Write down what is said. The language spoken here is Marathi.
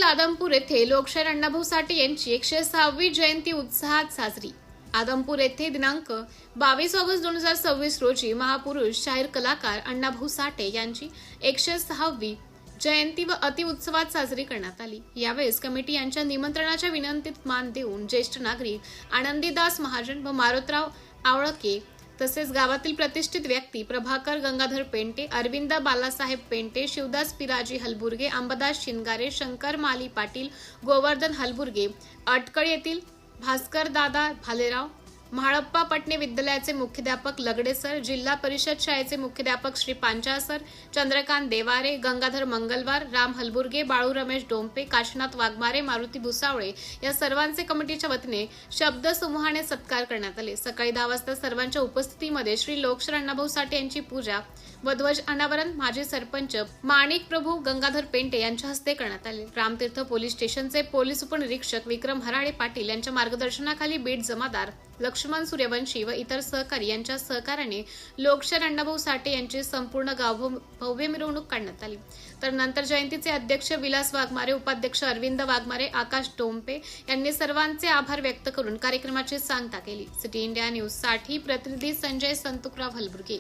आदमपूर येथे लोकशाहीर अण्णाभाऊ साठे यांची 106वी जयंती उत्साहात साजरी। आदमपूर येथे दिनांक 22 ऑगस्ट 2026 रोजी महापुरुष शाहीर कलाकार अण्णाभाऊ साठे यांची 106वी जयंती व अतिउत्सवात साजरी करण्यात आली। यावेळेस कमिटी यांच्या निमंत्रणाच्या विनंतीत मान देऊन ज्येष्ठ नागरिक आनंदीदास महाजन व मारुतराव आवळके तसेच गावातील प्रतिष्ठित व्यक्ती प्रभाकर गंगाधर पेंटे, अरविंद बालासाहेब पेंटे, शिवदास पिराजी हलबुर्गे, अंबादास शिंगारे, शंकर माली पाटील, गोवर्धन हलबुर्गे, अटकळ येथील भास्कर दादा भालेराव, म्हाळप्पा पटणे विद्यालयाचे मुख्याध्यापक लगडे सर, जिल्हा परिषद शाळेचे मुख्याध्यापक श्री पांचाळ सर, चंद्रकांत देवारे, गंगाधर मंगलवार, राम हलबुर्गे, बाळू रमेश डोंपे, काशीनाथ वाघमारे, मारुती भुसावळे या सर्वांचे कमिटीच्या वतीने शब्दसमूहाने सत्कार करण्यात आले। सकाळी 10 वाजता सर्वांच्या उपस्थितीमध्ये श्री लोकशाहीर अण्णाभाऊ साठे यांची पूजा व ध्वज अनावरण माजी सरपंच माणिक प्रभू गंगाधर पेंटे यांच्या हस्ते करण्यात आले। रामतीर्थ पोलीस स्टेशनचे पोलीस उपनिरीक्षक विक्रम हराळे पाटील यांच्या मार्गदर्शनाखाली बीट जमादार लक्ष्मण सूर्यवंशी व इतर सहकारी यांच्या सहकार्याने लोकशाहीर अण्णाभाऊ साठे यांची संपूर्ण गावभर भव्य मिरवणूक काढण्यात आली। तर नंतर जयंतीचे अध्यक्ष विलास वाघमारे, उपाध्यक्ष अरविंद वाघमारे, आकाश डोंपे यांनी सर्वांचे आभार व्यक्त करून कार्यक्रमाची सांगता केली। सिटी इंडिया न्यूज साठी प्रतिनिधी संजय संतुकराव हलबुर्गे।